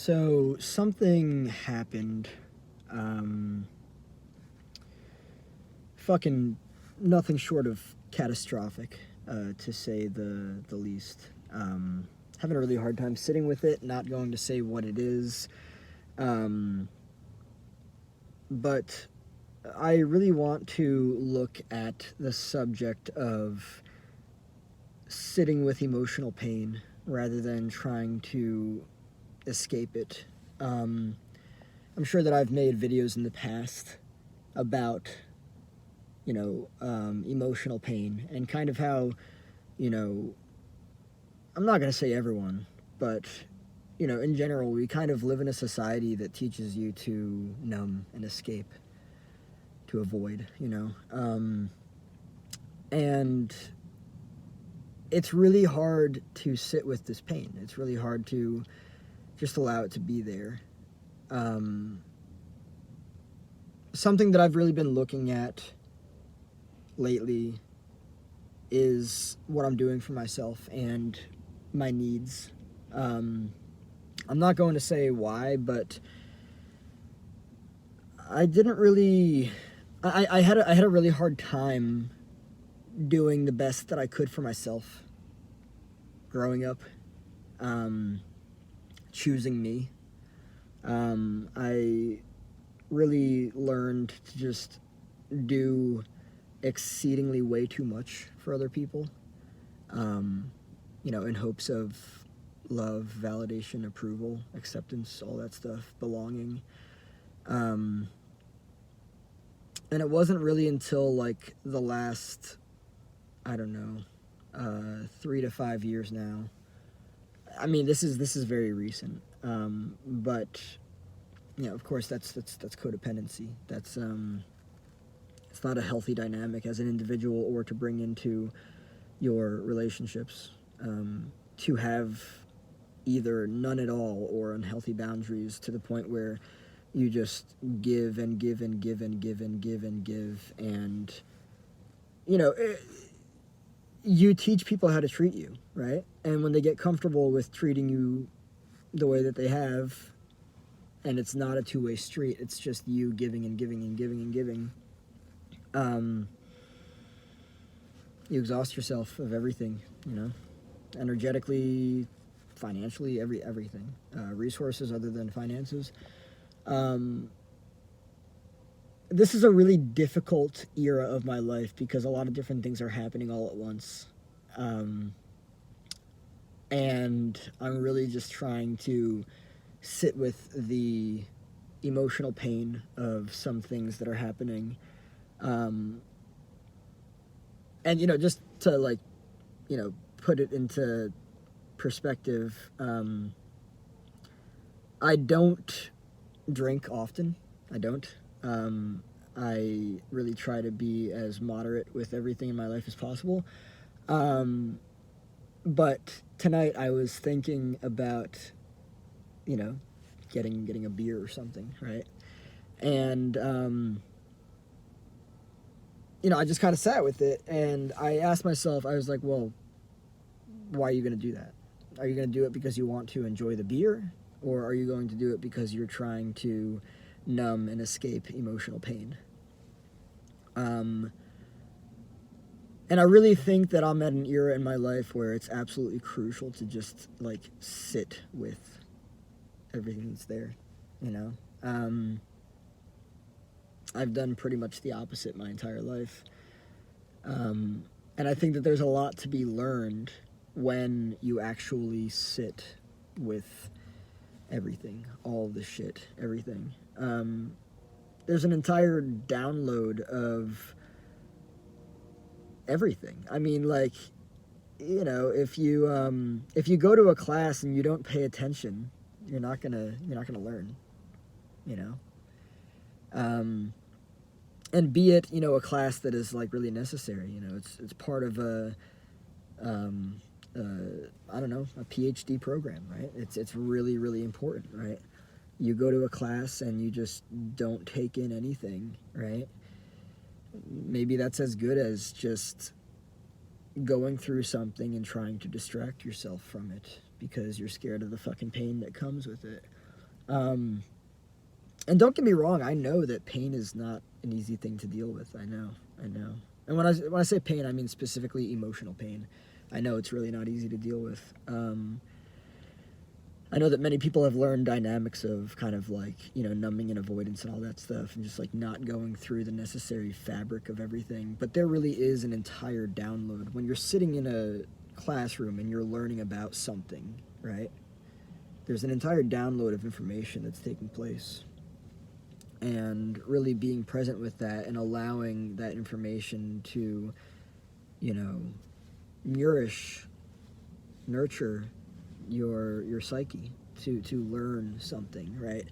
So something happened. Fucking nothing short of catastrophic, to say the least. Having a really hard time sitting with it. Not going to say what it is. But I really want to look at the subject of sitting with emotional pain rather than trying to escape it. I'm sure that I've made videos in the past about, emotional pain and kind of how, you know, I'm not going to say everyone, but, in general, we kind of live in a society that teaches you to numb and escape, to avoid, and it's really hard to sit with this pain. It's really hard to just allow it to be there. Something that I've really been looking at lately is what I'm doing for myself and my needs. I'm not going to say why, but I didn't really. I had a really hard time doing the best that I could for myself growing up. Choosing me. I really learned to just do exceedingly way too much for other people, in hopes of love, validation, approval, acceptance, all that stuff, belonging. And it wasn't really until like the last, I don't know, 3 to 5 years now. I mean, this is very recent, but of course, that's codependency. That's it's not a healthy dynamic as an individual or to bring into your relationships. To have either none at all or unhealthy boundaries to the point where you just give and give and give and give and give and give, and you teach people how to treat you, right? And when they get comfortable with treating you the way that they have, and it's not a two-way street, it's just you giving and giving and giving and giving, you exhaust yourself of everything, energetically, financially, everything, resources other than finances. This is a really difficult era of my life because a lot of different things are happening all at once. And I'm really just trying to sit with the emotional pain of some things that are happening. And, just to put it into perspective, I don't drink often. I don't. I really try to be as moderate with everything in my life as possible. But tonight I was thinking about, getting a beer or something, right? And, I just kind of sat with it, and I asked myself, I was like, well, why are you going to do that? Are you going to do it because you want to enjoy the beer? Or are you going to do it because you're trying to numb and escape emotional pain? And I really think that I'm at an era in my life where it's absolutely crucial to just, sit with everything that's there, I've done pretty much the opposite my entire life. And I think that there's a lot to be learned when you actually sit with everything, all the shit, everything. There's an entire download of everything. I mean, if you go to a class and you don't pay attention, you're not gonna learn, and be it a class that is really necessary. It's part of a I don't know, a PhD program, right? It's really, really important, right? You go to a class and you just don't take in anything, right? Maybe that's as good as just going through something and trying to distract yourself from it because you're scared of the fucking pain that comes with it. And don't get me wrong, I know that pain is not an easy thing to deal with. I know. And when I say pain, I mean specifically emotional pain. I know it's really not easy to deal with. I know that many people have learned dynamics of kind of like, numbing and avoidance and all that stuff, and just like not going through the necessary fabric of everything. But there really is an entire download. When you're sitting in a classroom and you're learning about something, right? There's an entire download of information that's taking place. And really being present with that and allowing that information to, nurture your psyche to learn something, right?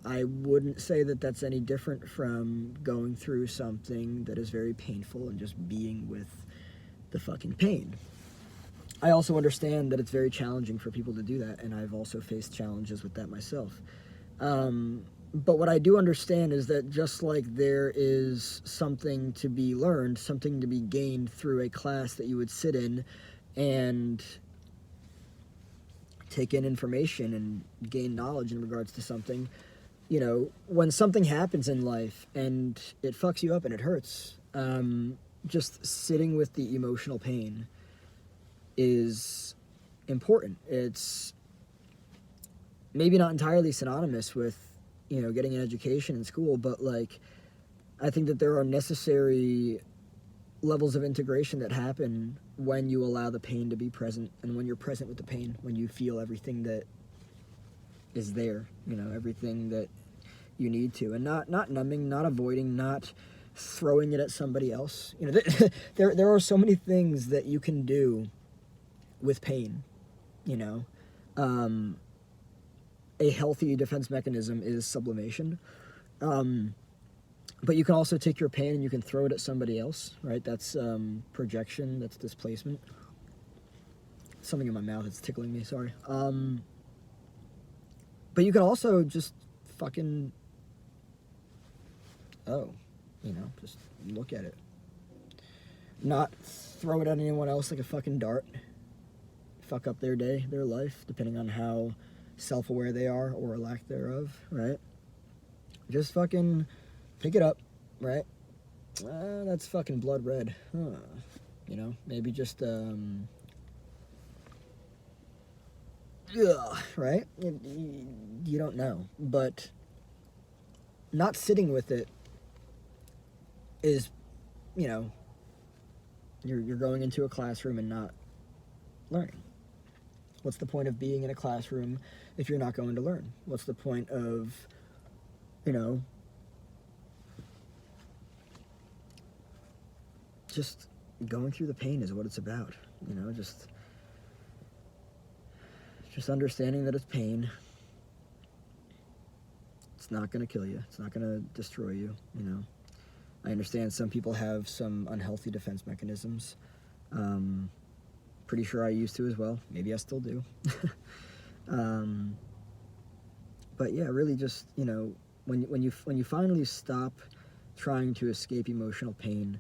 I wouldn't say that that's any different from going through something that is very painful and just being with the fucking pain. I also understand that it's very challenging for people to do that, and I've also faced challenges with that myself. But what I do understand is that just like there is something to be learned, something to be gained through a class that you would sit in and take in information and gain knowledge in regards to something, when something happens in life and it fucks you up and it hurts, just sitting with the emotional pain is important. It's maybe not entirely synonymous with, getting an education in school, but like, I think that there are necessary levels of integration that happen when you allow the pain to be present, and when you're present with the pain, when you feel everything that is there, everything that you need to, and not numbing, not avoiding, not throwing it at somebody else. There are so many things that you can do with pain. A healthy defense mechanism is sublimation. But you can also take your pain and you can throw it at somebody else, right? That's projection, that's displacement. Something in my mouth, it's tickling me, sorry. But you can also just fucking, just look at it. Not throw it at anyone else like a fucking dart. Fuck up their day, their life, depending on how self-aware they are or lack thereof, right? Just fucking pick it up, right? That's fucking blood red. Maybe just, right? You don't know. But not sitting with it is, you're going into a classroom and not learning. What's the point of being in a classroom if you're not going to learn? What's the point of, just going through the pain is what it's about, just understanding that it's pain. It's not going to kill you. It's not going to destroy you, I understand some people have some unhealthy defense mechanisms. Pretty sure I used to as well. Maybe I still do. But yeah, really just, when you finally stop trying to escape emotional pain,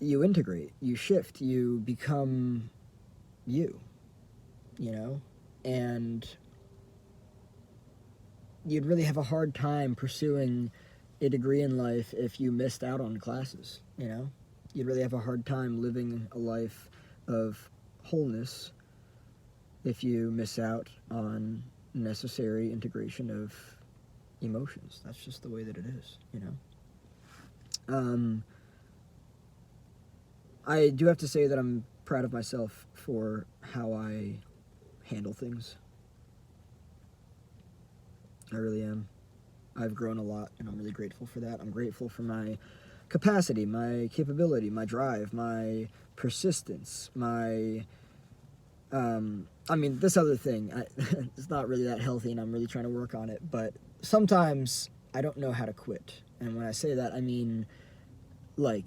you integrate, you shift, you become you, and you'd really have a hard time pursuing a degree in life if you missed out on classes, You'd really have a hard time living a life of wholeness if you miss out on necessary integration of emotions. That's just the way that it is, I do have to say that I'm proud of myself for how I handle things. I really am. I've grown a lot, and I'm really grateful for that. I'm grateful for my capacity, my capability, my drive, my persistence, my, this other thing, it's not really that healthy, and I'm really trying to work on it, but sometimes I don't know how to quit. And when I say that, I mean, like,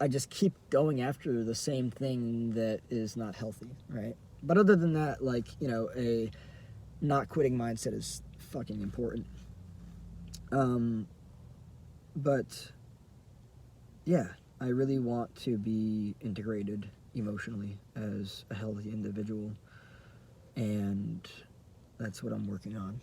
I just keep going after the same thing that is not healthy, right? But other than that, like, a not quitting mindset is fucking important. But yeah, I really want to be integrated emotionally as a healthy individual. and that's what I'm working on.